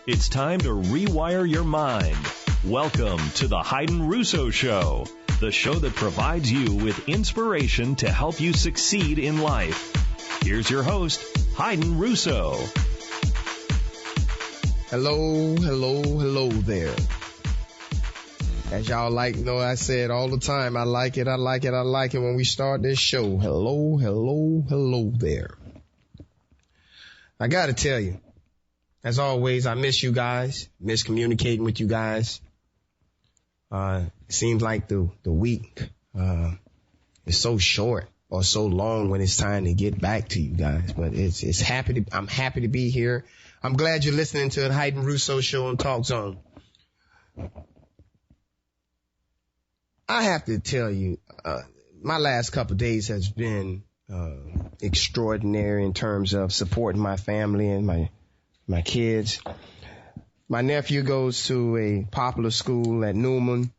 It's time to rewire your mind. Welcome to the Hayden Russo Show, the show that provides you with inspiration to help you succeed in life. Here's your host, Hayden Russo. Hello there. As y'all I say it all the time. I like it when we start this show. Hello there. I gotta tell you, as always, I miss you guys, miss communicating with you guys. It seems like the week is so short or so long when it's time to get back to you guys, but I'm happy to be here. I'm glad you're listening to the Hayden Russo Show on Talk Zone. I have to tell you, my last couple of days has been extraordinary in terms of supporting my family and my kids. My nephew goes to a popular school at Newman.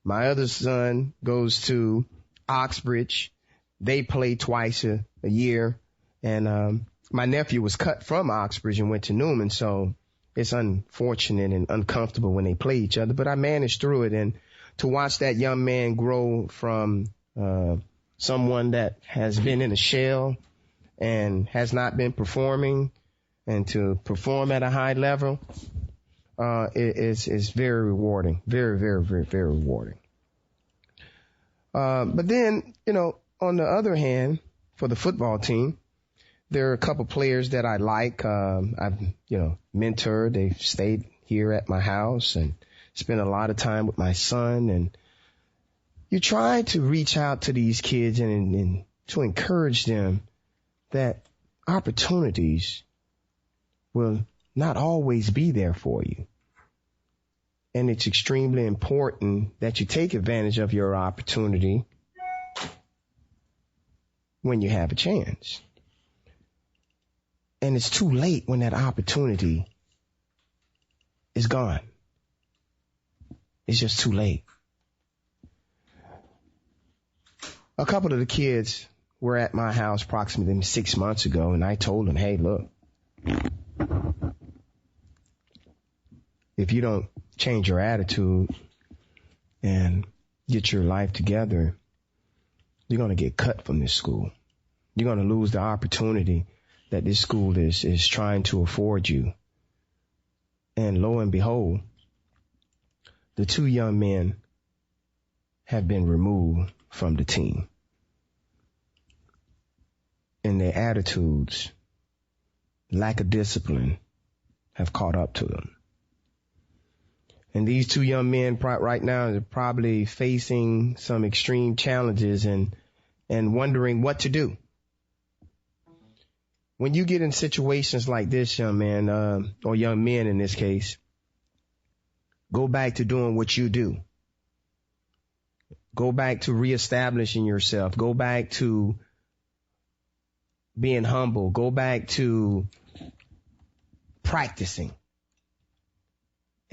My other son goes to Oxbridge. They play twice a year. And my nephew was cut from Oxbridge and went to Newman, so it's unfortunate and uncomfortable when they play each other. But I managed through it, and to watch that young man grow from someone that has been in a shell and has not been performing and to perform at a high level, is very rewarding. Very, very, very, very rewarding. But then, on the other hand, for the football team, there are a couple players that I like. I've, mentored. They've stayed here at my house and spent a lot of time with my son. And you try to reach out to these kids and to encourage them that opportunities will not always be there for you. And it's extremely important that you take advantage of your opportunity when you have a chance. And it's too late when that opportunity is gone. It's just too late. A couple of the kids were at my house approximately 6 months ago, and I told them, hey, look, if you don't change your attitude and get your life together, you're going to get cut from this school. You're going to lose the opportunity that this school is trying to afford you. And lo and behold, the two young men have been removed from the team. And their attitudes, lack of discipline, have caught up to them. And these two young men right now are probably facing some extreme challenges and wondering what to do. When you get in situations like this, young man, or young men in this case, go back to doing what you do. Go back to reestablishing yourself. Go back to being humble. Go back to practicing.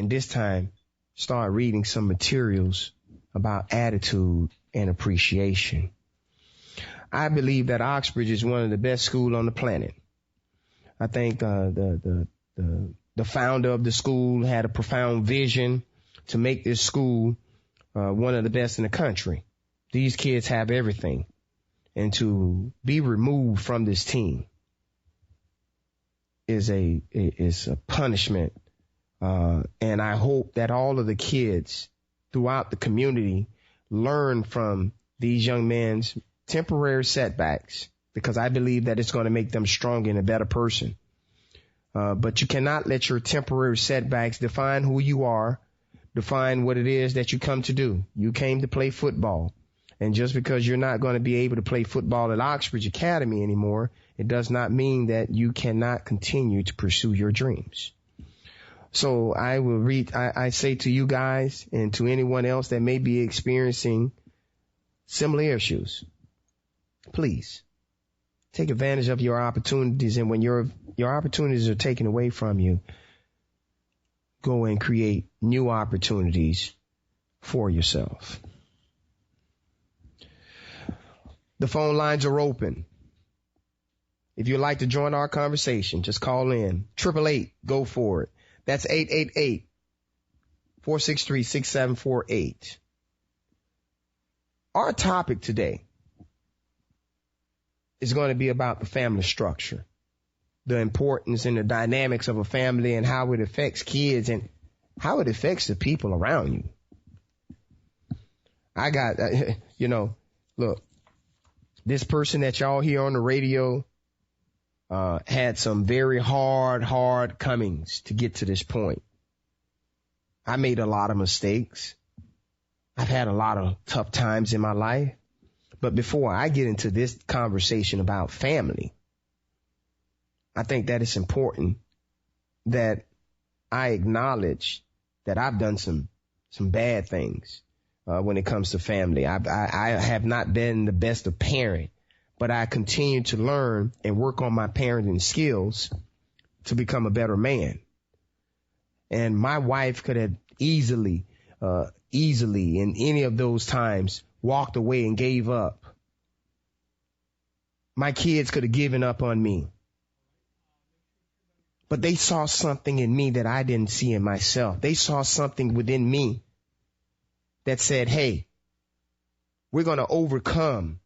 And this time, start reading some materials about attitude and appreciation. I believe that Oxbridge is one of the best schools on the planet. I think the founder of the school had a profound vision to make this school one of the best in the country. These kids have everything. And to be removed from this team is a punishment. And I hope that all of the kids throughout the community learn from these young men's temporary setbacks, because I believe that it's going to make them stronger and a better person. But you cannot let your temporary setbacks define who you are, define what it is that you come to do. You came to play football. And just because you're not going to be able to play football at Oxbridge Academy anymore, it does not mean that you cannot continue to pursue your dreams. So I say to you guys and to anyone else that may be experiencing similar issues, please take advantage of your opportunities. And when your opportunities are taken away from you, go and create new opportunities for yourself. The phone lines are open. If you'd like to join our conversation, just call in. 888, go for it. That's 888-463-6748. Our topic today is going to be about the family structure, the importance and the dynamics of a family and how it affects kids and how it affects the people around you. I got, look, this person that y'all hear on the radio had some very hard comings to get to this point. I made a lot of mistakes. I've had a lot of tough times in my life. But before I get into this conversation about family, I think that it's important that I acknowledge that I've done some bad things when it comes to family. I have not been the best of parent, but I continue to learn and work on my parenting skills to become a better man. And my wife could have easily in any of those times walked away and gave up. My kids could have given up on me. But they saw something in me that I didn't see in myself. They saw something within me that said, hey, we're going to overcome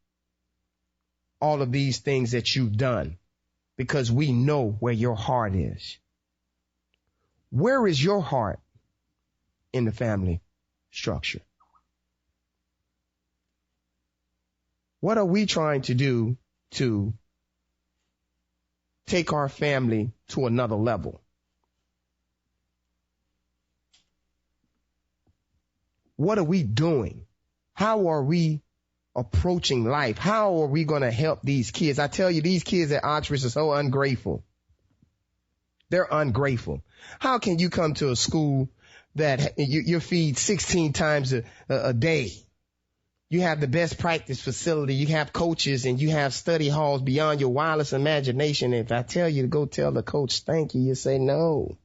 all of these things that you've done because we know where your heart is. Where is your heart in the family structure? What are we trying to do to take our family to another level? What are we doing? How are we approaching life? How are we going to help these kids? I tell you, these kids at Oxford are so ungrateful. They're ungrateful. How can you come to a school that you feed 16 times a day? You have the best practice facility. You have coaches and you have study halls beyond your wildest imagination. If I tell you to go tell the coach, thank you, you say no.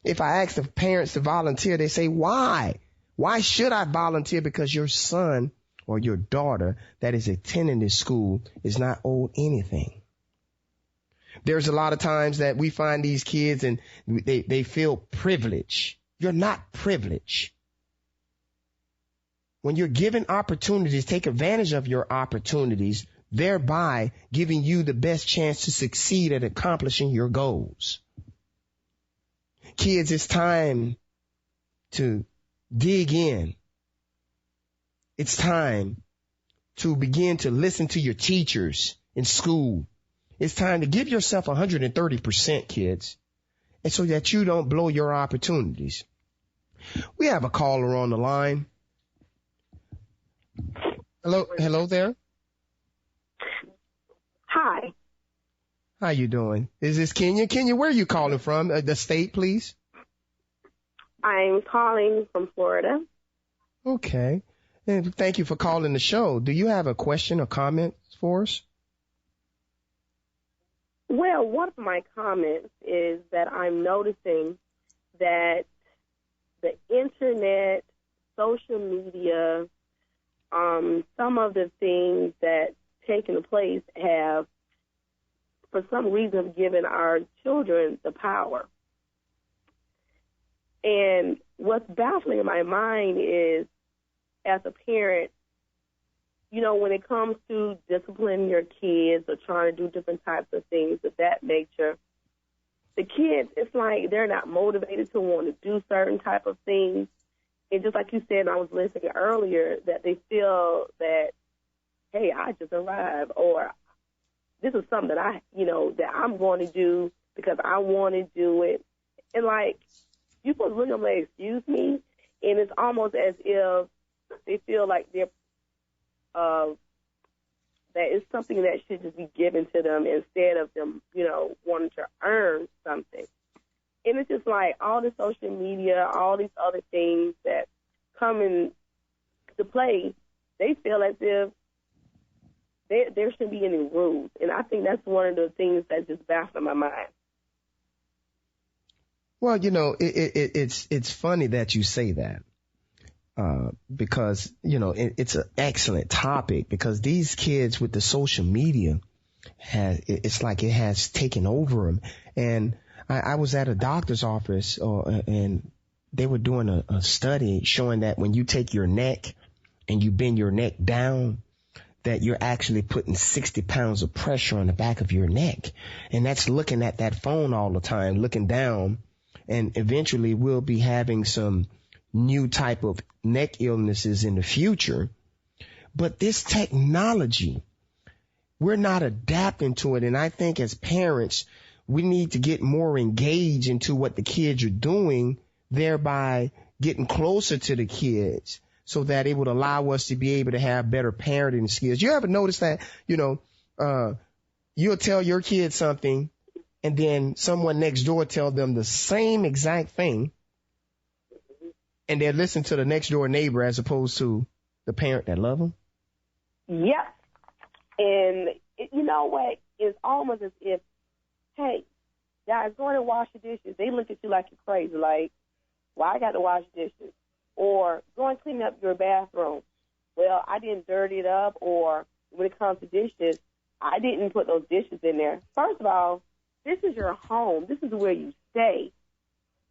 If I ask the parents to volunteer, they say, why? Why should I volunteer? Because your son or your daughter that is attending this school is not owed anything. There's a lot of times that we find these kids and they feel privileged. You're not privileged. When you're given opportunities, take advantage of your opportunities, thereby giving you the best chance to succeed at accomplishing your goals. Kids, it's time to dig in. It's time to begin to listen to your teachers in school. It's time to give yourself 130%, kids, and so that you don't blow your opportunities. We have a caller on the line. Hello there. Hi. How you doing? Is this Kenya? Kenya, where are you calling from? The state, please. I'm calling from Florida. Okay. And thank you for calling the show. Do you have a question or comment for us? Well, one of my comments is that I'm noticing that the internet, social media, some of the things that taken place have, for some reason, given our children the power. And what's baffling in my mind is, as a parent, you know, when it comes to disciplining your kids or trying to do different types of things of that nature, the kids, it's like they're not motivated to want to do certain type of things. And just like you said, I was listening earlier, that they feel that, hey, I just arrived, or this is something that that I'm going to do because I want to do it. And like, you supposed to look at them like, excuse me, and it's almost as if they feel like they're that it's something that should just be given to them instead of them, wanting to earn something. And it's just like all the social media, all these other things that come into play, they feel as if there shouldn't be any rules. And I think that's one of the things that just baffles my mind. Well, it's funny that you say that. Because, it's an excellent topic, because these kids with the social media it's like it has taken over them. And I was at a doctor's office and they were doing a study showing that when you take your neck and you bend your neck down, that you're actually putting 60 pounds of pressure on the back of your neck. And that's looking at that phone all the time, looking down. And eventually we'll be having some new type of neck illnesses in the future. But this technology, we're not adapting to it. And I think as parents, we need to get more engaged into what the kids are doing, thereby getting closer to the kids so that it would allow us to be able to have better parenting skills. You ever notice that, you'll tell your kids something and then someone next door tell them the same exact thing and they'll listen to the next door neighbor as opposed to the parent that love them? Yep. And you know what? It's almost as if, hey, guys, go in and wash the dishes. They look at you like you're crazy, like, why I got to wash dishes? Or go and clean up your bathroom. Well, I didn't dirty it up, or when it comes to dishes, I didn't put those dishes in there. First of all, this is your home. This is where you stay.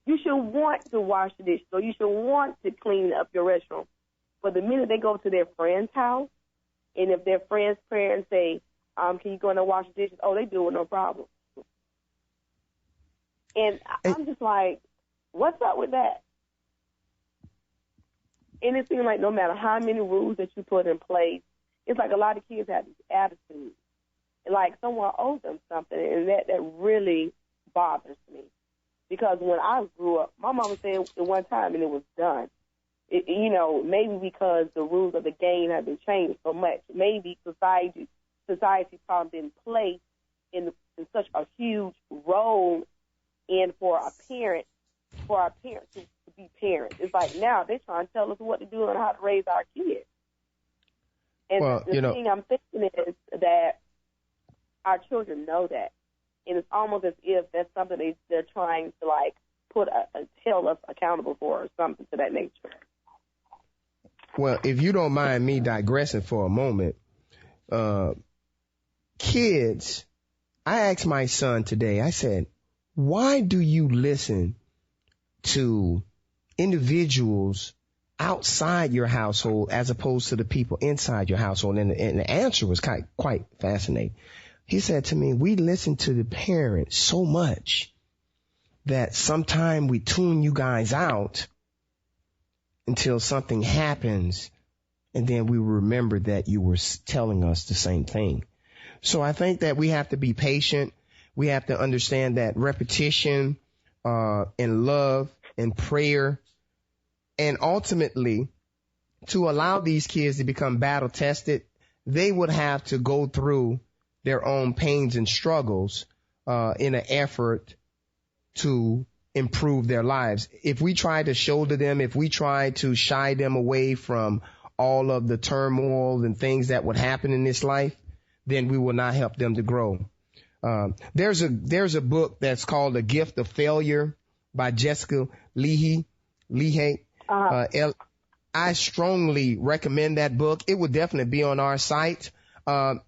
You should want to wash the dishes, or you should want to clean up your restroom. But the minute they go to their friend's house, and if their friend's parents say, can you go in and wash the dishes? Oh, they do it, no problem. And I'm just like, what's up with that? And it seems like no matter how many rules that you put in place, it's like a lot of kids have this attitude. Like someone owes them something, and that really bothers me. Because when I grew up, my mama said at one time, and it was done. Maybe because the rules of the game have been changed so much. Maybe society probably didn't play in such a huge role in for our parents to be parents. It's like now they're trying to tell us what to do and how to raise our kids. And the thing I'm thinking is that our children know that. And it's almost as if that's something they're trying to like tell us accountable for or something to that nature. Well, if you don't mind me digressing for a moment, kids, I asked my son today, I said, why do you listen to individuals outside your household as opposed to the people inside your household? And the answer was quite fascinating. He said to me, we listen to the parents so much that sometimes we tune you guys out until something happens, and then we remember that you were telling us the same thing. So I think that we have to be patient. We have to understand that repetition and love and prayer, and ultimately to allow these kids to become battle tested, they would have to go through their own pains and struggles in an effort to improve their lives. If we try to shoulder them, if we try to shy them away from all of the turmoil and things that would happen in this life, then we will not help them to grow. There's a book that's called The Gift of Failure by Jessica Leahy. I strongly recommend that book. It would definitely be on our site.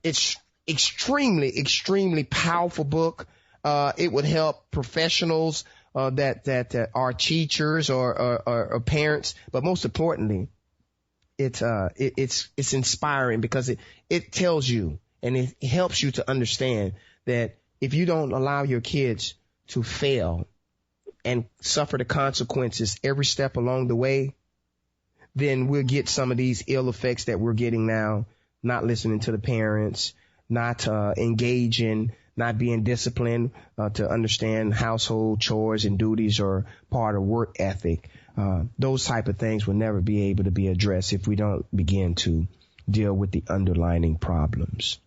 It's extremely powerful book. It would help professionals that are teachers or parents, but most importantly, it's inspiring because it tells you and it helps you to understand that if you don't allow your kids to fail and suffer the consequences every step along the way, then we'll get some of these ill effects that we're getting now, not listening to the parents, not engaging, not being disciplined to understand household chores and duties are part of work ethic. Those type of things will never be able to be addressed if we don't begin to deal with the underlying problems.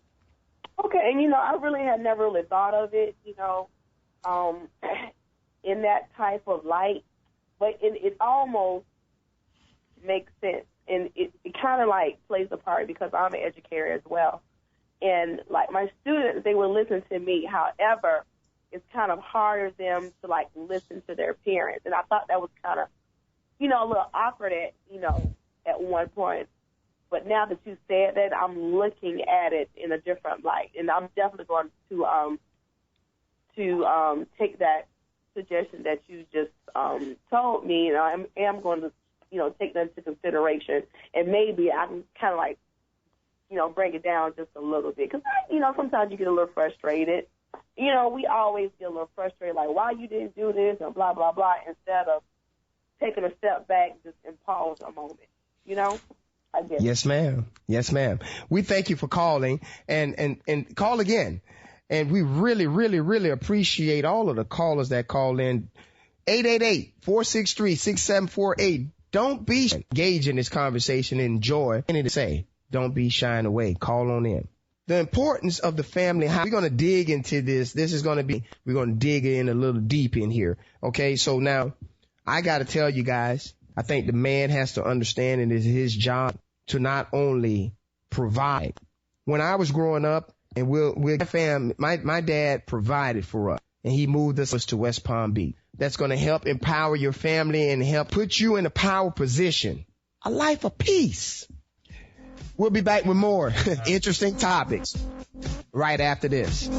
Okay, and I really had never really thought of it, in that type of light, but it almost makes sense, and it kind of like plays a part because I'm an educator as well. And like my students, they will listen to me. However, it's kind of harder for them to like listen to their parents. And I thought that was kind of, a little awkward at one point. But now that you said that, I'm looking at it in a different light, and I'm definitely going to take that suggestions that you just told me, I am going to, take that into consideration, and maybe I can kind of like, bring it down just a little bit. Because, sometimes you get a little frustrated. We always get a little frustrated, like, why you didn't do this and blah, blah, blah, instead of taking a step back just and pause a moment, I guess. Yes, ma'am. Yes, ma'am. We thank you for calling and call again. And we really, really, really appreciate all of the callers that call in. 888-463-6748. Don't be engaged in this conversation. Enjoy anything to say. Don't be shying away. Call on in. The importance of the family. How we're going to dig into this. We're going to dig in a little deep in here. Okay. So now I got to tell you guys, I think the man has to understand it is his job to not only provide. When I was growing up, and my dad provided for us, and he moved us to West Palm Beach. That's going to help empower your family and help put you in a power position, a life of peace. We'll be back with more interesting topics right after this.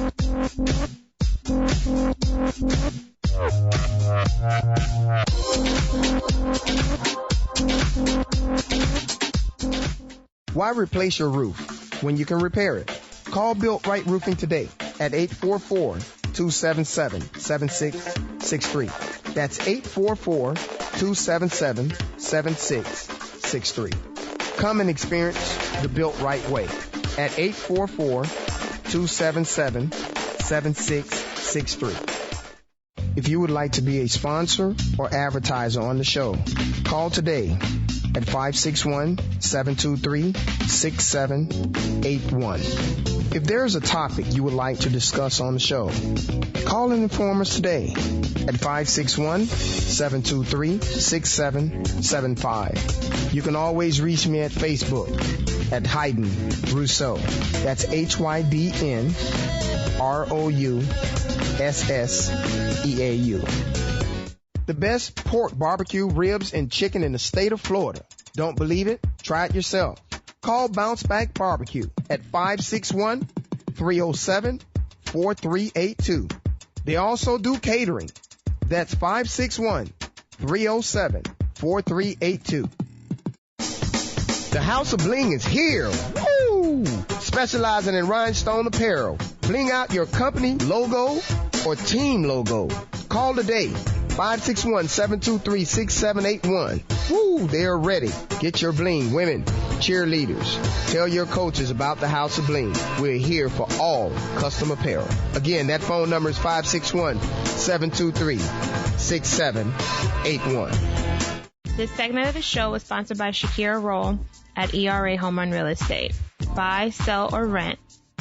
Why replace your roof when you can repair it? Call Built Right Roofing today at 844-277-7663. That's 844-277-7663. Come and experience the Built Right way at 844-277-7663. If you would like to be a sponsor or advertiser on the show, call today at 561-723-6781. If there is a topic you would like to discuss on the show, call and inform us today at 561-723-6775. You can always reach me at Facebook at Hayden Rousseau. That's HYDNROUSSEAU. The best pork barbecue, ribs, and chicken in the state of Florida. Don't believe it? Try it yourself. Call Bounce Back Barbecue at 561-307-4382. They also do catering. That's 561-307-4382. The House of Bling is here. Woo! Specializing in rhinestone apparel. Bling out your company logo or team logo. Call today. 561-723-6781. Woo, they're ready. Get your bling. Women, cheerleaders. Tell your coaches about the House of Bling. We're here for all custom apparel. Again, that phone number is 561-723-6781. This segment of the show was sponsored by Shakira Roll at ERA Home Run Real Estate. Buy, sell, or rent.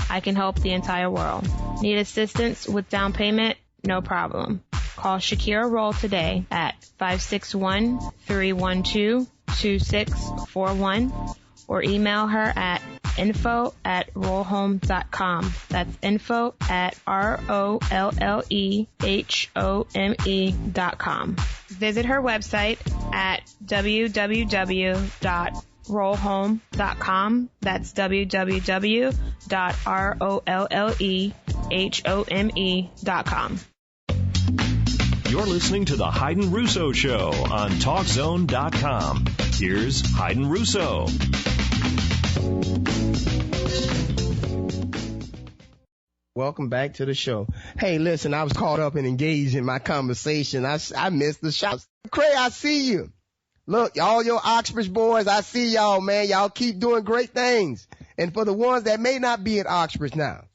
I can help the entire world. Need assistance with down payment? No problem. Call Shakira Roll today at 561-312-2641 or email her at info@rollhome.com. That's info@ROLLEHOME.com. Visit her website at www.rollhome.com. That's www.rollehome.com. You're listening to the Hayden Russo Show on TalkZone.com. Here's Hayden Russo. Welcome back to the show. Hey, listen, I was caught up and engaged in my conversation. I missed the shots. Cray, I see you. Look, all your Oxbridge boys, I see y'all, man. Y'all keep doing great things. And for the ones that may not be at Oxbridge now,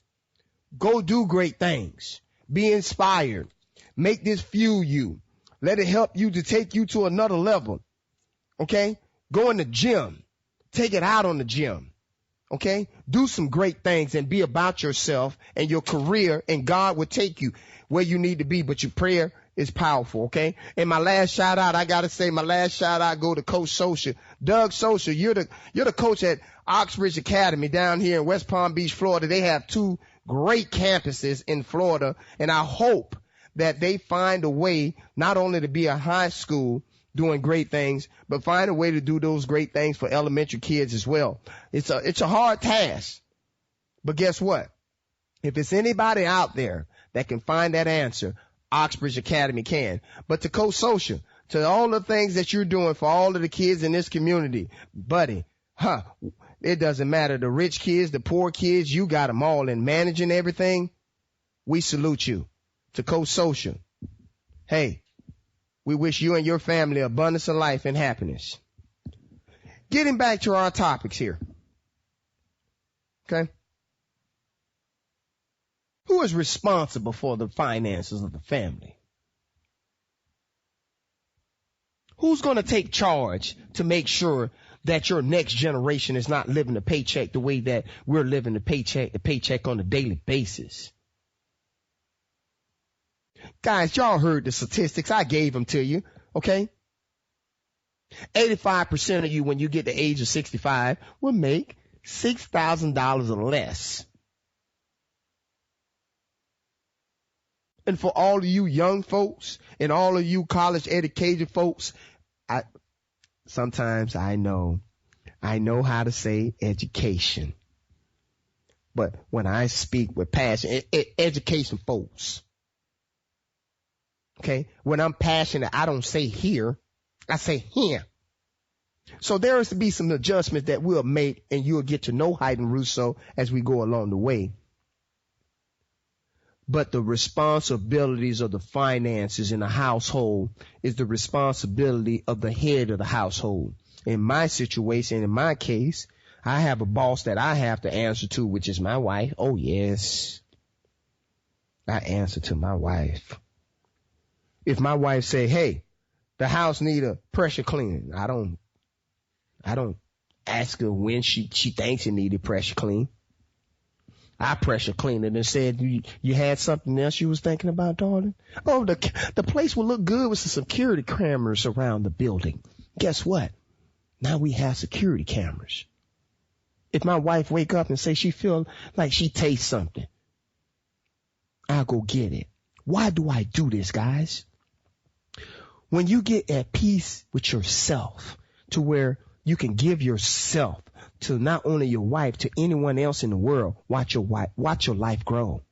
go do great things. Be inspired. Make this fuel you. Let it help you to take you to another level. Okay? Go in the gym. Take it out on the gym. Okay? Do some great things and be about yourself and your career, and God will take you where you need to be. But your prayer is powerful. Okay? And my last shout out, I got to say, my last shout out go to Coach Socia. Doug Socia, you're the coach at Oxbridge Academy down here in West Palm Beach, Florida. They have 2 great campuses in Florida, and I hope that they find a way not only to be a high school doing great things, but find a way to do those great things for elementary kids as well. It's a hard task. But guess what? If it's anybody out there that can find that answer, Oxbridge Academy can. But to Coach Social, to all the things that you're doing for all of the kids in this community, buddy, it doesn't matter. The rich kids, the poor kids, you got them all in managing everything. We salute you. To Coach Social, hey, we wish you and your family abundance of life and happiness. Getting back to our topics here. Okay. Who is responsible for the finances of the family? Who's going to take charge to make sure that your next generation is not living the paycheck the way that we're living the paycheck on a daily basis? Guys, y'all heard the statistics. I gave them to you, okay? 85% of you, when you get the age of 65, will make $6,000 or less. And for all of you young folks and all of you college educated folks, sometimes I know how to say education. But when I speak with passion, education folks. Okay. When I'm passionate, I don't say here. I say here. So there is to be some adjustments that we'll make, and you'll get to know Hayden Russo as we go along the way. But the responsibilities of the finances in a household is the responsibility of the head of the household. In my situation, in my case, I have a boss that I have to answer to, which is my wife. Oh, yes. I answer to my wife. If my wife say, hey, the house need a pressure cleaning, I don't ask her when she thinks it needed pressure clean. I pressure cleaned it and said, you had something else you was thinking about, darling? Oh, the place will look good with some security cameras around the building. Guess what? Now we have security cameras. If my wife wake up and say she feel like she tastes something, I'll go get it. Why do I do this, guys? When you get at peace with yourself to where you can give yourself to not only your wife, to anyone else in the world, watch your life grow.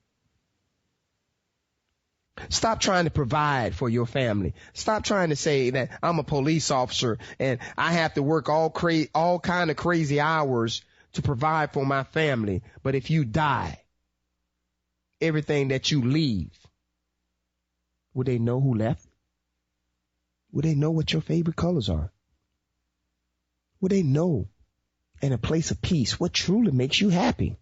Stop trying to provide for your family. Stop trying to say that I'm a police officer and I have to work all kind of crazy hours to provide for my family. But if you die, everything that you leave, would they know who left? Would they know what your favorite colors are? Would they know in a place of peace what truly makes you happy?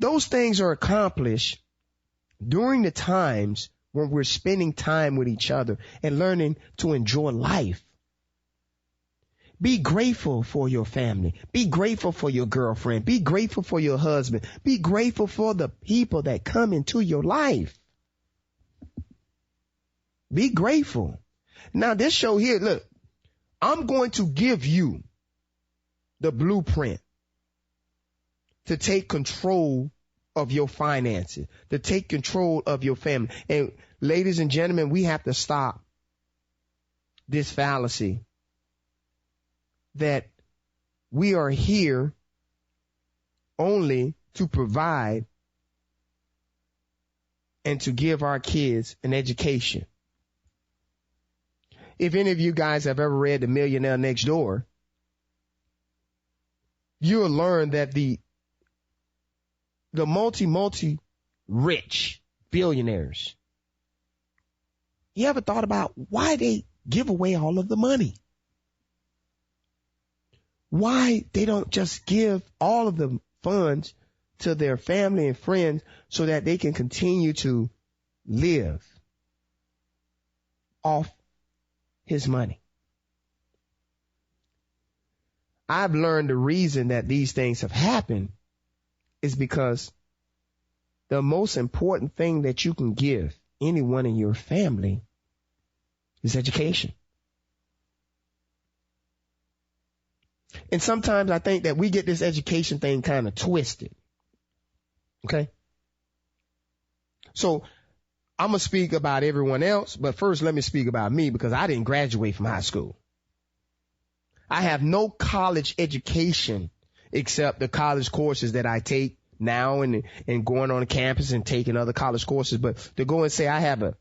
Those things are accomplished during the times when we're spending time with each other and learning to enjoy life. Be grateful for your family. Be grateful for your girlfriend. Be grateful for your husband. Be grateful for the people that come into your life. Be grateful. Now, this show here, look, I'm going to give you the blueprint to take control of your finances, to take control of your family. And ladies and gentlemen, we have to stop this fallacy that we are here only to provide and to give our kids an education. If any of you guys have ever read The Millionaire Next Door, you'll learn that the multi-rich billionaires, you ever thought about why they give away all of the money? Why they don't just give all of the funds to their family and friends so that they can continue to live off his money? I've learned the reason that these things have happened is because the most important thing that you can give anyone in your family is education. And sometimes I think that we get this education thing kind of twisted. Okay? So I'm going to speak about everyone else, but first let me speak about me because I didn't graduate from high school. I have no college education except the college courses that I take now and going on campus and taking other college courses, but to go and say I have a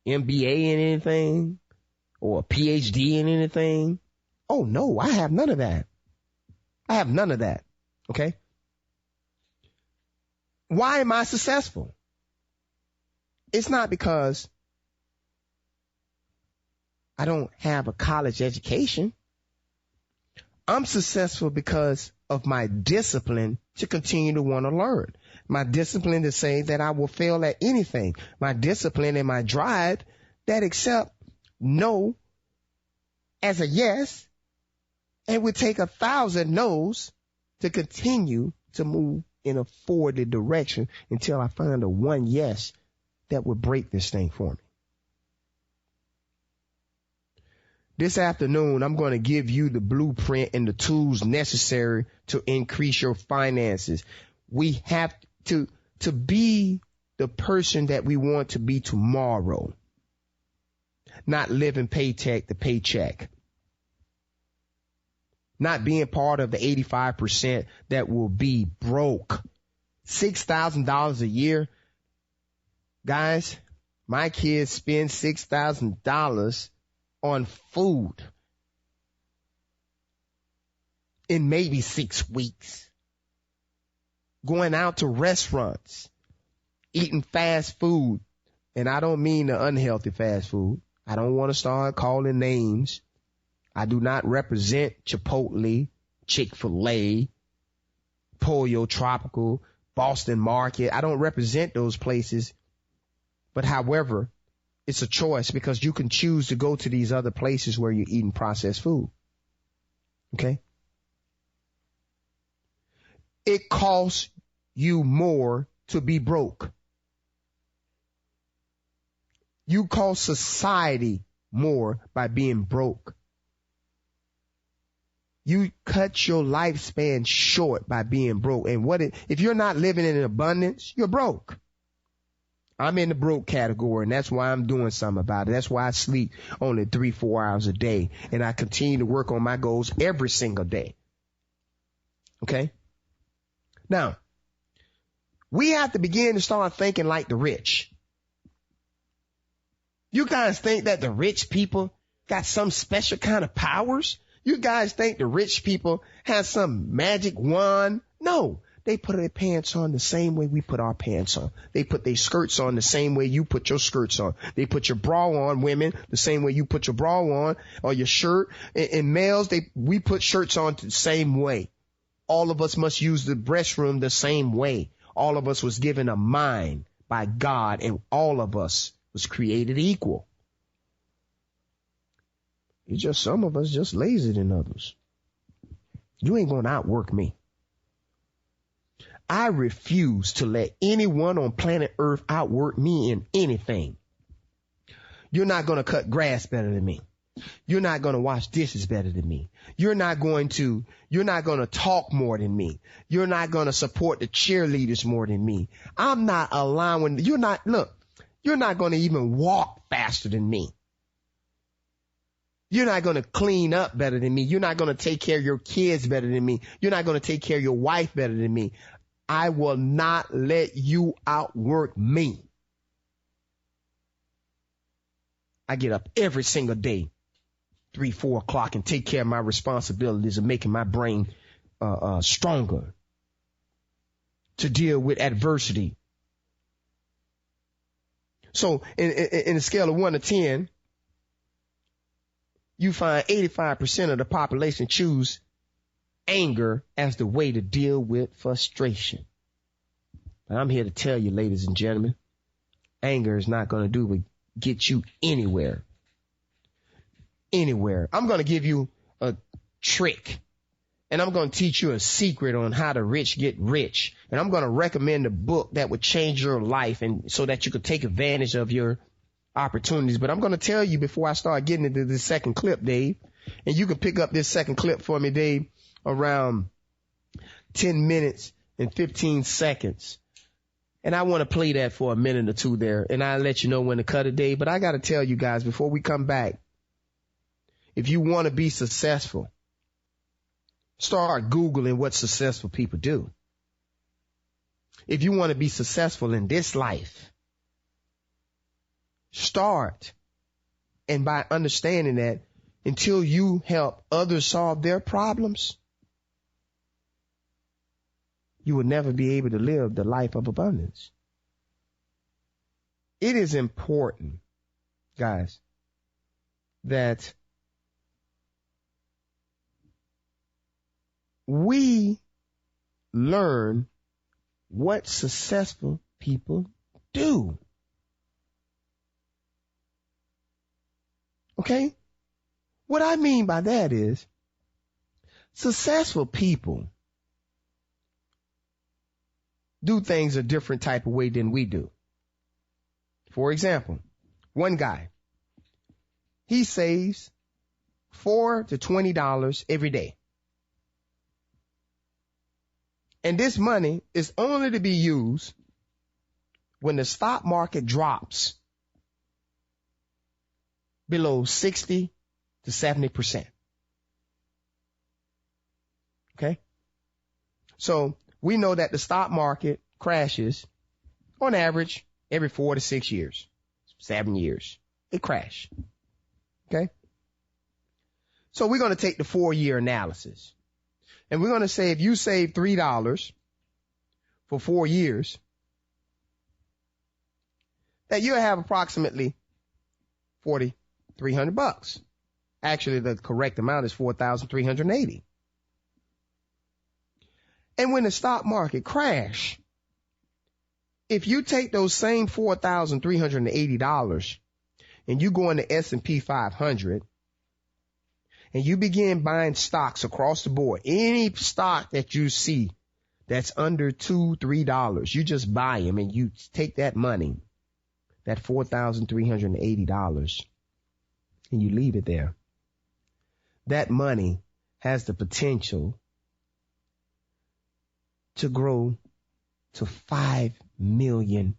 MBA in anything or a PhD in anything, oh no, I have none of that. I have none of that. Okay? Why am I successful? It's not because I don't have a college education. I'm successful because of my discipline to continue to want to learn. My discipline to say that I will fail at anything. My discipline and my drive that accept no as a yes and would take 1,000 no's to continue to move in a forwarded direction until I find a one yes that would break this thing for me. This afternoon, I'm going to give you the blueprint and the tools necessary to increase your finances. We have to be the person that we want to be tomorrow, not living paycheck to paycheck, not being part of the 85% that will be broke. $6,000 a year. Guys, my kids spend $6,000 on food in maybe 6 weeks. Going out to restaurants, eating fast food. And I don't mean the unhealthy fast food. I don't want to start calling names. I do not represent Chipotle, Chick-fil-A, Pollo Tropical, Boston Market. I don't represent those places. But however, it's a choice because you can choose to go to these other places where you're eating processed food. Okay? It costs you more to be broke. You cost society more by being broke. You cut your lifespan short by being broke. And if you're not living in abundance, you're broke. I'm in the broke category, and that's why I'm doing something about it. That's why I sleep only 3-4 hours a day, and I continue to work on my goals every single day. Okay? Now, we have to begin to start thinking like the rich. You guys think that the rich people got some special kind of powers? You guys think the rich people have some magic wand? No. They put their pants on the same way we put our pants on. They put their skirts on the same way you put your skirts on. They put your bra on, women, the same way you put your bra on or your shirt. And males, we put shirts on the same way. All of us must use the restroom the same way. All of us was given a mind by God, and all of us was created equal. It's just some of us just lazy than others. You ain't going to outwork me. I refuse to let anyone on planet Earth outwork me in anything. You're not going to cut grass better than me. You're not going to wash dishes better than me. You're not going to talk more than me. You're not going to support the cheerleaders more than me. I'm not allowing, you're not going to even walk faster than me. You're not going to clean up better than me. You're not going to take care of your kids better than me. You're not going to take care of your wife better than me. I will not let you outwork me. I get up every single day, 3-4 o'clock, and take care of my responsibilities of making my brain stronger to deal with adversity. So in a scale of 1 to 10, you find 85% of the population choose anger as the way to deal with frustration. And I'm here to tell you, ladies and gentlemen, anger is not going to do but get you anywhere. Anywhere. I'm going to give you a trick, and I'm going to teach you a secret on how the rich get rich. And I'm going to recommend a book that would change your life and so that you could take advantage of your opportunities. But I'm going to tell you before I start getting into the second clip, Dave, and you can pick up this second clip for me, Dave, around 10 minutes and 15 seconds. And I want to play that for a minute or two there, and I'll let you know when to cut it, Dave. But I got to tell you guys before we come back, if you want to be successful, start Googling what successful people do. If you want to be successful in this life, start. And by understanding that, until you help others solve their problems, you will never be able to live the life of abundance. It is important, guys, that we learn what successful people do. Okay? What I mean by that is successful people do things a different type of way than we do. For example, one guy, he saves $4 to $20 every day. And this money is only to be used when the stock market drops below 60 to 70%. Okay? So we know that the stock market crashes on average every 4 to 6 years, 7 years. It crashes. Okay? So we're going to take the 4-year analysis. And we're going to say if you save $3 for 4 years, that you'll have approximately $4,300. Actually, the correct amount is $4,380. And when the stock market crash, if you take those same $4,380 and you go in the S&P 500 and you begin buying stocks across the board, any stock that you see that's under $2, $3, you just buy them and you take that money, that $4,380, and you leave it there. That money has the potential to grow to $5 million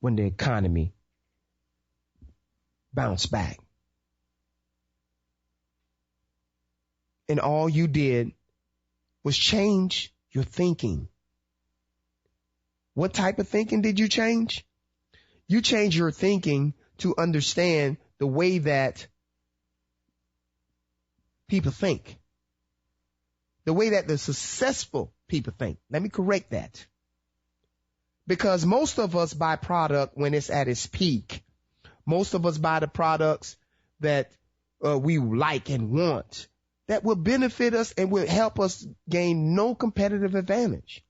when the economy bounce back. And all you did was change your thinking. What type of thinking did you change? You changed your thinking to understand the way that people think. The way that the successful people think. Let me correct that. Because most of us buy product when it's at its peak. Most of us buy the products that we like and want, that will benefit us and will help us gain no competitive advantage.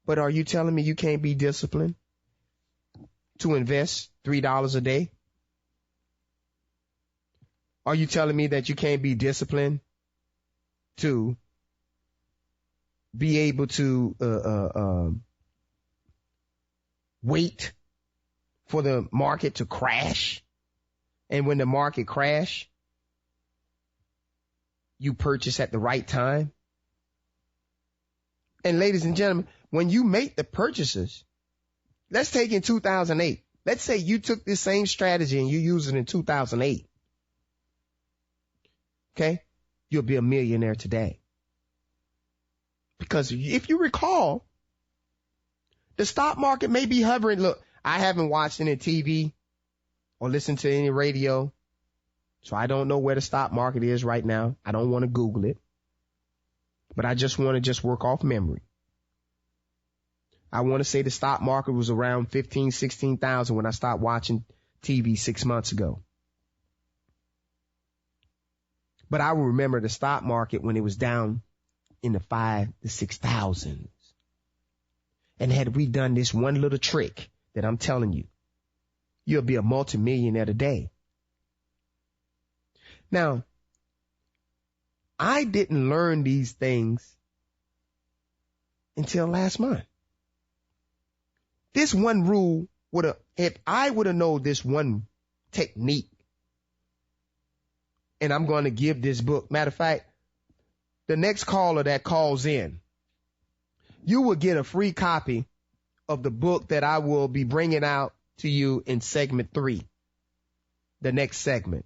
But are you telling me you can't be disciplined to invest $3 a day? Are you telling me that you can't be disciplined to be able to wait for the market to crash? And when the market crash, you purchase at the right time? And ladies and gentlemen, when you make the purchases, let's take in 2008. Let's say you took this same strategy and you use it in 2008. Okay? You'll be a millionaire today. Because if you recall, the stock market may be hovering. Look, I haven't watched any TV or listened to any radio, so I don't know where the stock market is right now. I don't want to Google it, but I just want to work off memory. I want to say the stock market was around 15, 16,000 when I stopped watching TV 6 months ago. But I will remember the stock market when it was down in the 5,000 to 6,000. And had we done this one little trick that I'm telling you, you'll be a multimillionaire today. Now, I didn't learn these things until last month. This one rule if I would have known this one technique, and I'm going to give this book. Matter of fact, the next caller that calls in, you will get a free copy of the book that I will be bringing out to you in segment 3, the next segment.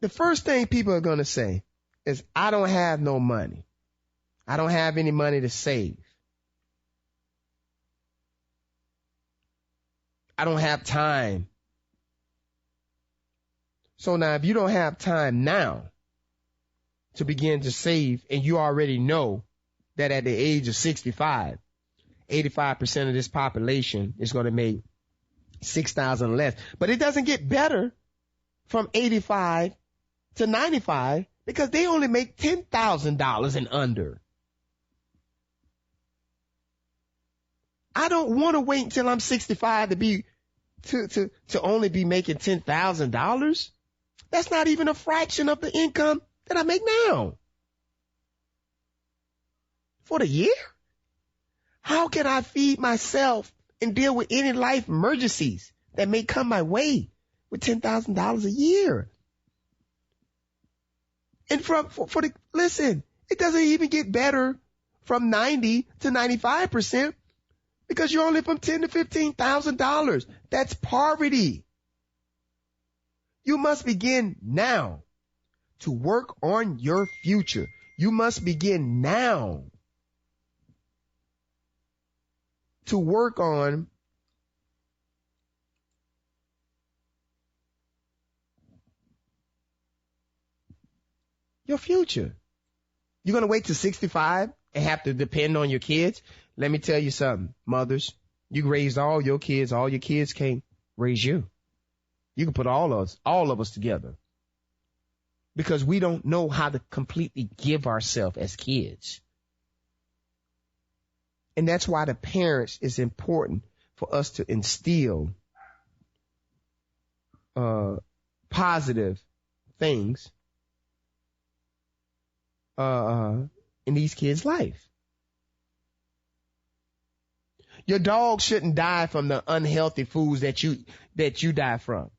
the first thing people are going to say is, I don't have no money. I don't have any money to save. I don't have time. So now if you don't have time now to begin to save, and you already know that at the age of 65, 85% of this population is going to make $6,000 less. But it doesn't get better from 85 to 95 because they only make $10,000 and under. I don't want to wait until I'm 65 to only be making $10,000. That's not even a fraction of the income that I make now. For the year? How can I feed myself and deal with any life emergencies that may come my way with $10,000 a year? And listen, it doesn't even get better from 90 to 95% because you're only from $10,000 to $15,000. That's poverty. You must begin now to work on your future. You must begin now to work on your future. You're going to wait till 65 and have to depend on your kids? Let me tell you something, mothers. You raised all your kids. All your kids can't raise you. You can put all of us together because we don't know how to completely give ourselves as kids. And that's why the parents is important for us to instill positive things in these kids' life. Your dog shouldn't die from the unhealthy foods that you die from.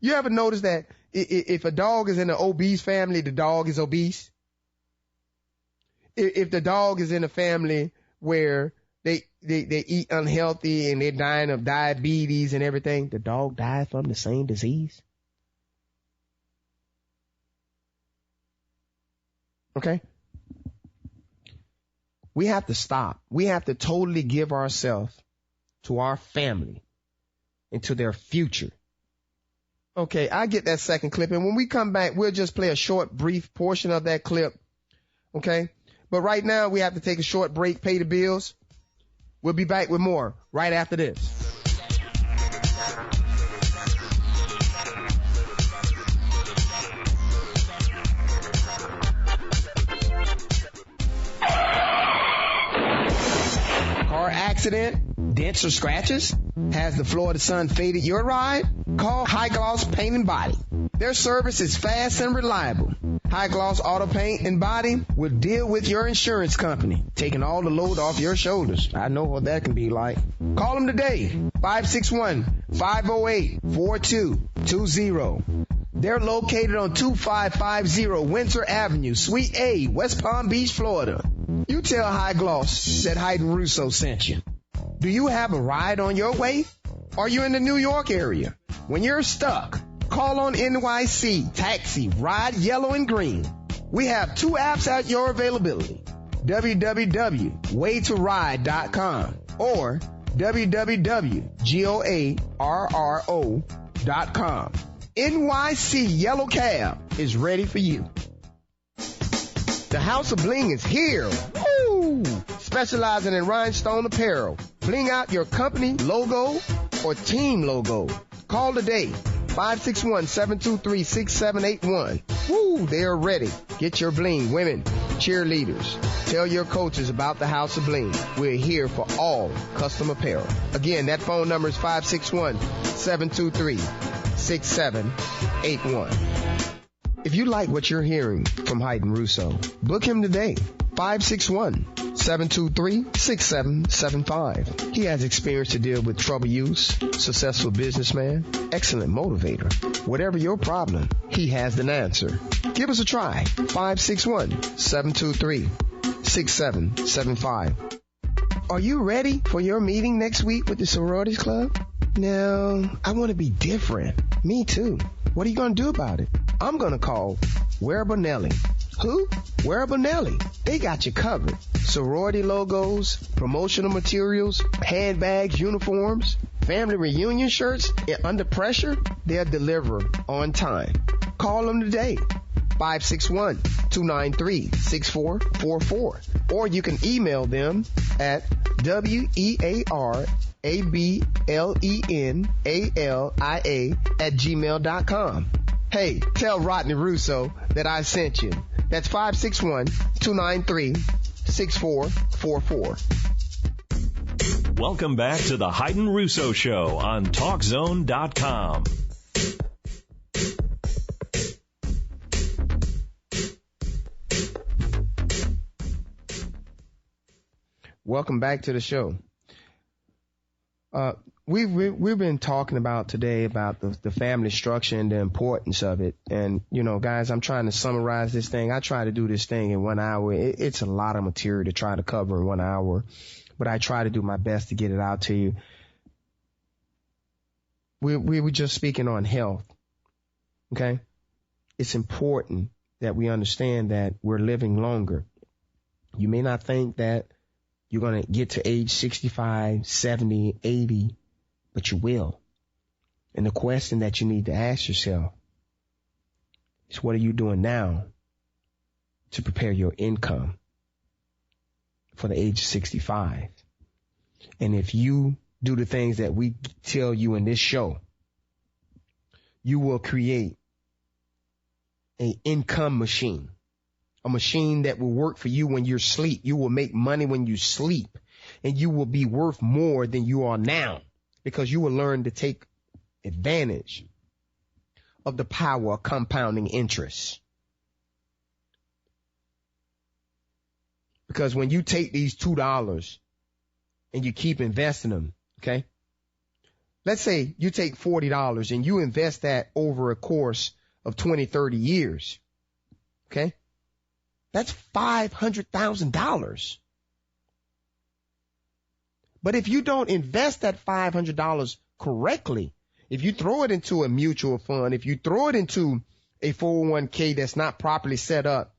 You ever notice that if a dog is in an obese family, the dog is obese? If the dog is in a family where they eat unhealthy and they're dying of diabetes and everything, the dog died from the same disease? Okay? We have to stop. We have to totally give ourselves to our family and to their future. Okay, I get that second clip. And when we come back, we'll just play a short, brief portion of that clip. Okay? But right now, we have to take a short break, pay the bills. We'll be back with more right after this. Car accident, dents or scratches? Has the Florida sun faded your ride? Call High Gloss Paint and Body. Their service is fast and reliable. High Gloss Auto Paint and Body will deal with your insurance company, taking all the load off your shoulders. I know what that can be like. Call them today, 561-508-4220. They're located on 2550 Winter Avenue, Suite A, West Palm Beach, Florida. You tell High Gloss that Hayden Russo sent you. Do you have a ride on your way? Are you in the New York area? When you're stuck, call on NYC Taxi Ride Yellow and Green. We have 2 apps at your availability, www.waytoride.com or www.goarro.com. NYC Yellow Cab is ready for you. The House of Bling is here. Woo! Specializing in rhinestone apparel. Bling out your company logo or team logo. Call today, 561-723-6781. Woo, they're ready. Get your bling, women, cheerleaders. Tell your coaches about the House of Bling. We're here for all custom apparel. Again, that phone number is 561-723-6781. If you like what you're hearing from Hayden Russo, book him today, 561-723-6775. He has experience to deal with trouble use, successful businessman, excellent motivator. Whatever your problem, he has an answer. Give us a try, 561-723-6775. Are you ready for your meeting next week with the sororities club? No, I want to be different. Me too. What are you going to do about it? I'm going to call Wearable Nelly. Who? Wearable Nelly. They got you covered. Sorority logos, promotional materials, handbags, uniforms, family reunion shirts, and under pressure, they'll deliver on time. Call them today. 561-293-6444. Or you can email them at wearablenali@gmail.com. Hey, tell Rodney Russo that I sent you. That's 561-293-6444. Welcome back to the Hayden Russo Show on TalkZone.com. Welcome back to the show. We've been talking about today about the family structure and the importance of it. And, you know, guys, I'm trying to summarize this thing. I try to do this thing in 1 hour. It's a lot of material to try to cover in 1 hour, but I try to do my best to get it out to you. We were just speaking on health. Okay. It's important that we understand that we're living longer. You may not think that you're going to get to age 65, 70, 80, but you will. And the question that you need to ask yourself is, what are you doing now to prepare your income for the age of 65? And if you do the things that we tell you in this show, you will create an income machine. A machine that will work for you when you're asleep. You will make money when you sleep, and you will be worth more than you are now, because you will learn to take advantage of the power of compounding interest. Because when you take these $2 and you keep investing them, okay? Let's say you take $40 and you invest that over a course of 20, 30 years, okay? That's $500,000. But if you don't invest that $500 correctly, if you throw it into a mutual fund, if you throw it into a 401k that's not properly set up,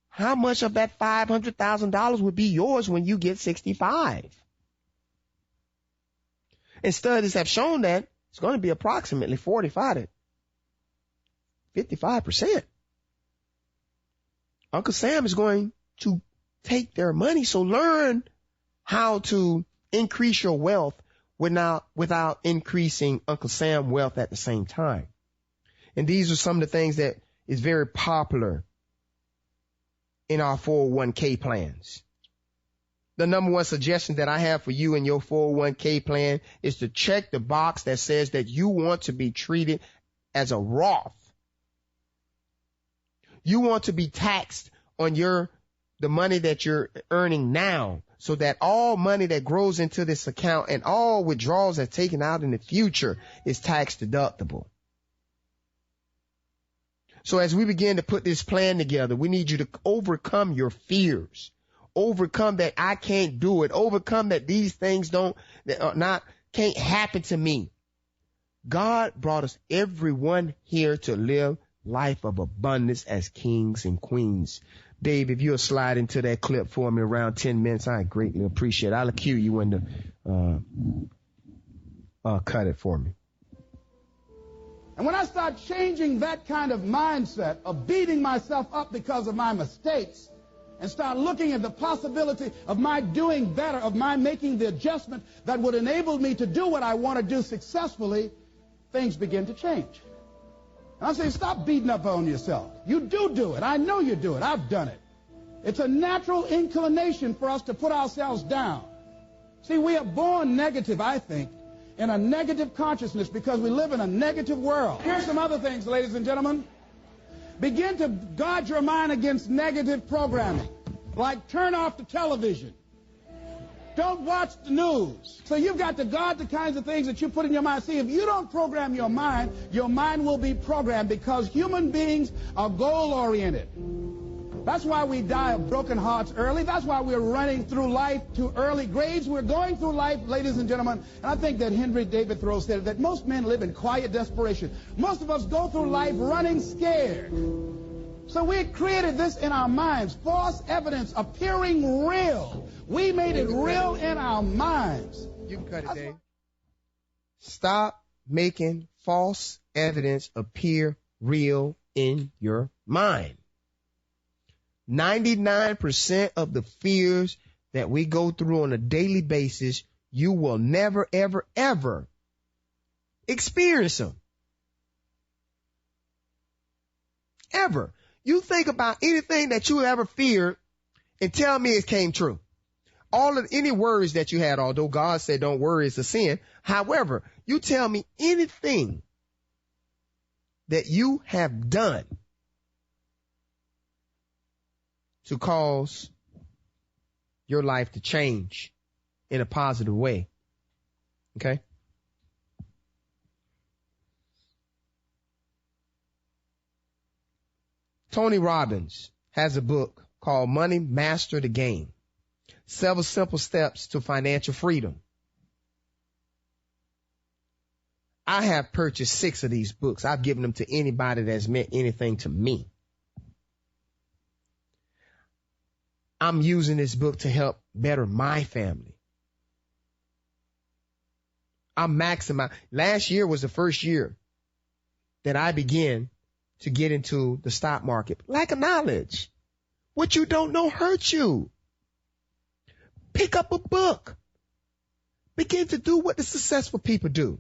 how much of that $500,000 would be yours when you get 65? And studies have shown that it's going to be approximately 45 to 55%. Uncle Sam is going to take their money. So learn how to increase your wealth without increasing Uncle Sam wealth at the same time. And these are some of the things that is very popular in our 401k plans. The number one suggestion that I have for you in your 401k plan is to check the box that says that you want to be treated as a Roth. You want to be taxed on the money that you're earning now, so that all money that grows into this account and all withdrawals that's taken out in the future is tax deductible. So as we begin to put this plan together, we need you to overcome your fears, overcome that I can't do it, overcome that these things can't happen to me. God brought us everyone here to live life of abundance as kings and queens. Dave, if you'll slide into that clip for me around 10 minutes, I greatly appreciate it. I'll cue you in to cut it for me. And when I start changing that kind of mindset of beating myself up because of my mistakes and start looking at the possibility of my doing better, of my making the adjustment that would enable me to do what I want to do successfully, things begin to change. And I'm saying, stop beating up on yourself. You do it. I know you do it. I've done it. It's a natural inclination for us to put ourselves down. See, we are born negative, I think, in a negative consciousness because we live in a negative world. Here's some other things, ladies and gentlemen. Begin to guard your mind against negative programming, like turn off the television. Don't watch the news. So you've got to guard the kinds of things that you put in your mind. See, if you don't program your mind will be programmed, because human beings are goal-oriented. That's why we die of broken hearts early. That's why we're running through life to early graves. We're going through life, ladies and gentlemen. And I think that Henry David Thoreau said that most men live in quiet desperation. Most of us go through life running scared. So we created this in our minds, false evidence appearing real. We made it real in our minds. You can cut it, Dave. Stop making false evidence appear real in your mind. 99% of the fears that we go through on a daily basis, you will never, ever, ever experience them. Ever. You think about anything that you ever feared and tell me it came true. Any worries that you had, although God said don't worry, it's a sin. However, you tell me anything that you have done to cause your life to change in a positive way. Okay? Tony Robbins has a book called Money Master the Game. 7 Simple Steps to Financial Freedom. I have purchased 6 of these books. I've given them to anybody that's meant anything to me. I'm using this book to help better my family. I'm maximizing. Last year was the first year that I began to get into the stock market. Lack of knowledge. What you don't know hurts you. Pick up a book. Begin to do what the successful people do.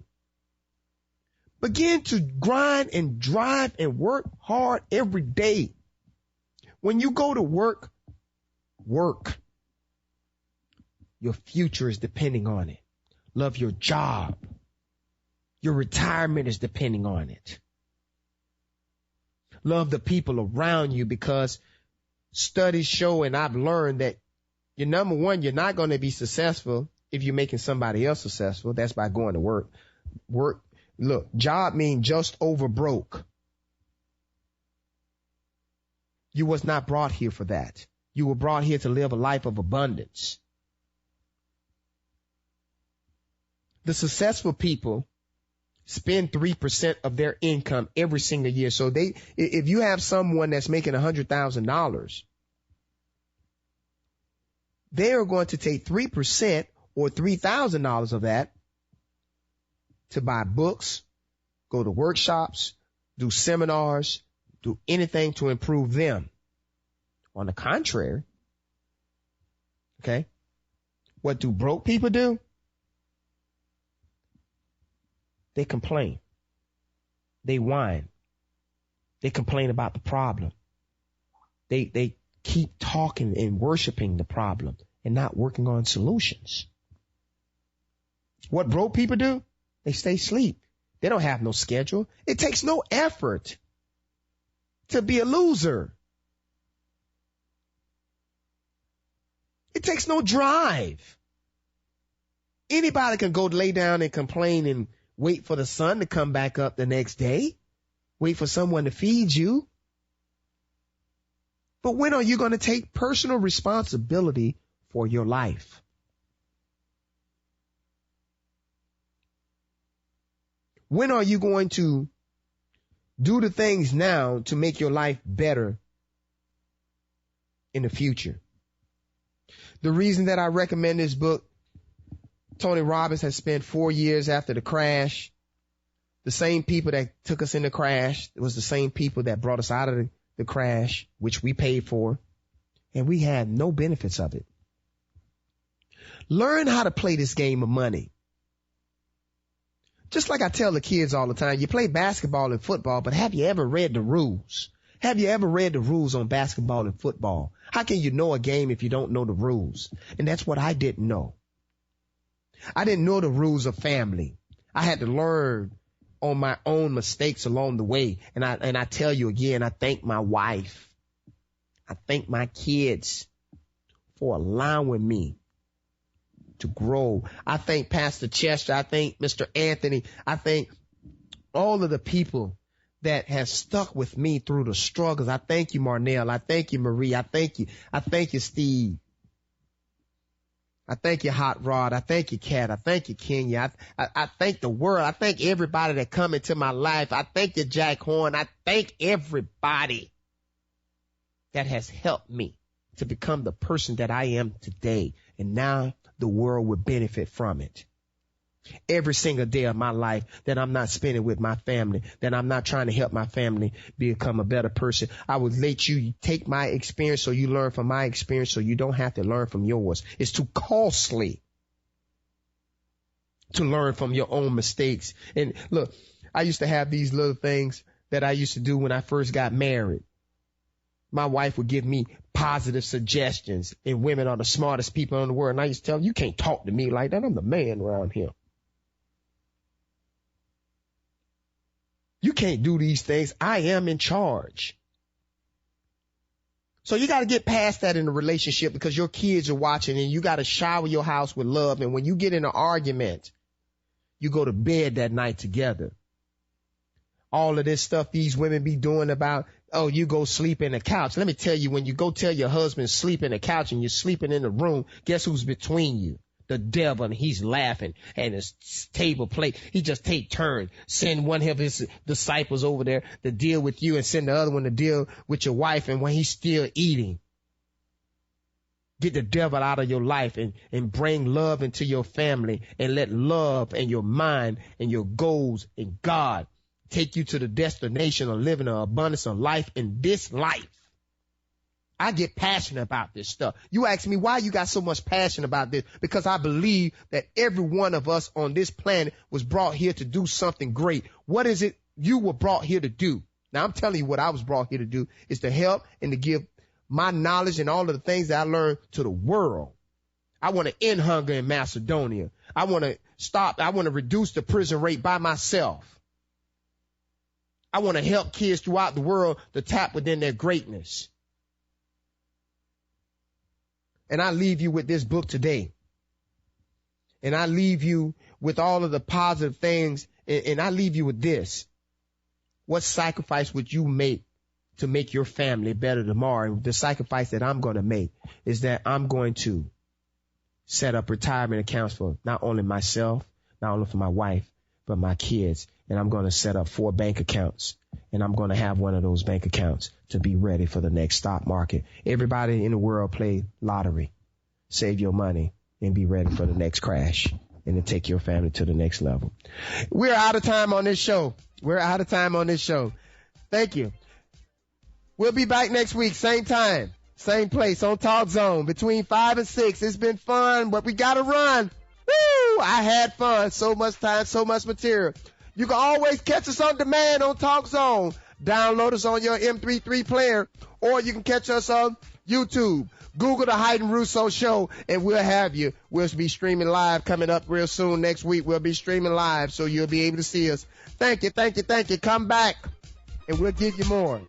Begin to grind and drive and work hard every day. When you go to work. Your future is depending on it. Love your job. Your retirement is depending on it. Love the people around you, because studies show, and I've learned, that you're number one, you're not going to be successful if you're making somebody else successful. That's by going to work. Look, job means just over broke. You was not brought here for that. You were brought here to live a life of abundance. The successful people spend 3% of their income every single year. So if you have someone that's making $100,000, they are going to take 3% or $3,000 of that to buy books, go to workshops, do seminars, do anything to improve them. On the contrary, okay, what do broke people do? They complain. They whine. They complain about the problem. They keep talking and worshiping the problem and not working on solutions. What broke people do? They stay asleep. They don't have no schedule. It takes no effort to be a loser. It takes no drive. Anybody can go lay down and complain and wait for the sun to come back up the next day. Wait for someone to feed you. But when are you going to take personal responsibility for your life? When are you going to do the things now to make your life better in the future? The reason that I recommend this book, Tony Robbins has spent 4 years after the crash. The same people that took us in the crash, it was the same people that brought us out of the crash, which we paid for, and we had no benefits of it. Learn how to play this game of money. Just like I tell the kids all the time, you play basketball and football, but have you ever read the rules? Have you ever read the rules on basketball and football? How can you know a game if you don't know the rules? And that's what I didn't know. I didn't know the rules of family. I had to learn on my own mistakes along the way. And I tell you again, I thank my wife. I thank my kids for allowing me to grow. I thank Pastor Chester. I thank Mr. Anthony. I thank all of the people that has stuck with me through the struggles. I thank you, Marnell. I thank you, Marie. I thank you. I thank you, Steve. I thank you, Hot Rod. I thank you, Kat. I thank you, Kenya. I thank the world. I thank everybody that come into my life. I thank you, Jack Horn. I thank everybody that has helped me to become the person that I am today. And now the world will benefit from it. Every single day of my life that I'm not spending with my family, that I'm not trying to help my family become a better person, I would let you take my experience so you learn from my experience so you don't have to learn from yours. It's too costly to learn from your own mistakes. And look, I used to have these little things that I used to do when I first got married. My wife would give me positive suggestions, and women are the smartest people in the world. And I used to tell them, you can't talk to me like that. I'm the man around here. You can't do these things. I am in charge. So you got to get past that in a relationship because your kids are watching and you got to shower your house with love. And when you get in an argument, you go to bed that night together. All of this stuff these women be doing about, oh, you go sleep in the couch. Let me tell you, when you go tell your husband sleep in the couch and you're sleeping in the room, guess who's between you? The devil, and he's laughing, and his table plate, he just take turns. Send one of his disciples over there to deal with you and send the other one to deal with your wife, and when he's still eating. Get the devil out of your life and bring love into your family and let love and your mind and your goals and God take you to the destination of living an abundance of life in this life. I get passionate about this stuff. You ask me why you got so much passion about this, because I believe that every one of us on this planet was brought here to do something great. What is it you were brought here to do? Now, I'm telling you what I was brought here to do is to help and to give my knowledge and all of the things that I learned to the world. I want to end hunger in Macedonia. I want to reduce the prison rate by myself. I want to help kids throughout the world to tap within their greatness. And I leave you with this book today. And I leave you with all of the positive things. And I leave you with this. What sacrifice would you make to make your family better tomorrow? And the sacrifice that I'm going to make is that I'm going to set up retirement accounts for not only myself, not only for my wife, but my kids. And I'm going to set up 4 bank accounts. And I'm going to have one of those bank accounts to be ready for the next stock market. Everybody in the world play lottery. Save your money and be ready for the next crash and to take your family to the next level. We're out of time on this show. Thank you. We'll be back next week, same time, same place on Talk Zone between 5 and 6. It's been fun, but we got to run. Woo! I had fun. So much time, so much material. You can always catch us on demand on Talk Zone. Download us on your MP3 player, or you can catch us on YouTube. Google the Hayden Russo Show, and we'll have you. We'll be streaming live coming up real soon. Next week, we'll be streaming live, so you'll be able to see us. Thank you. Come back, and we'll give you more.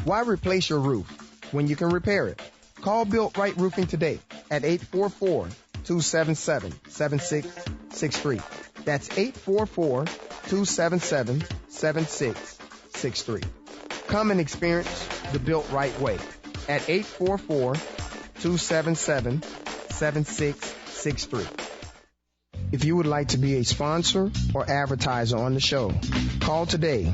Why replace your roof when you can repair it? Call Built Right Roofing today at 844-277-7663. That's 844-277-7663. Come and experience the Built Right way at 844-277-7663. If you would like to be a sponsor or advertiser on the show, call today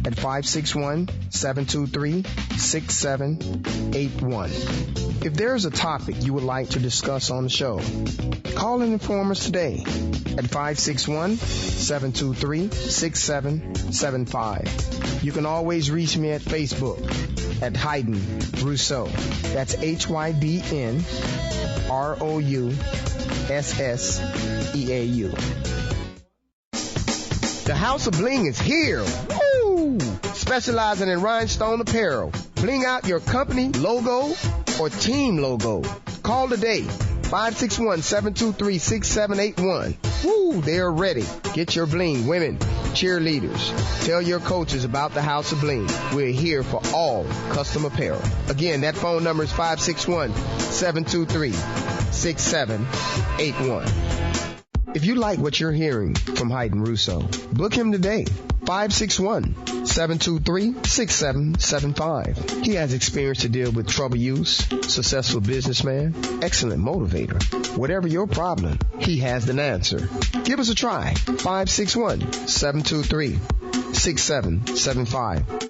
at 561-723-6781. If there is a topic you would like to discuss on the show, call and inform us today at 561-723-6775. You can always reach me at Facebook at Hayden Rousseau. That's HYDNROUSSEAU. The House of Bling is here. Woo! Specializing in rhinestone apparel. Bling out your company logo or team logo. Call today. 561-723-6781. Woo, they're ready. Get your bling, women, cheerleaders. Tell your coaches about the House of Bling. We're here for all custom apparel. Again, that phone number is 561-723-6781. If you like what you're hearing from Hayden Russo, book him today. 561-723-6775. He has experience to deal with trouble use, successful businessman, excellent motivator. Whatever your problem, he has an answer. Give us a try. 561-723-6775.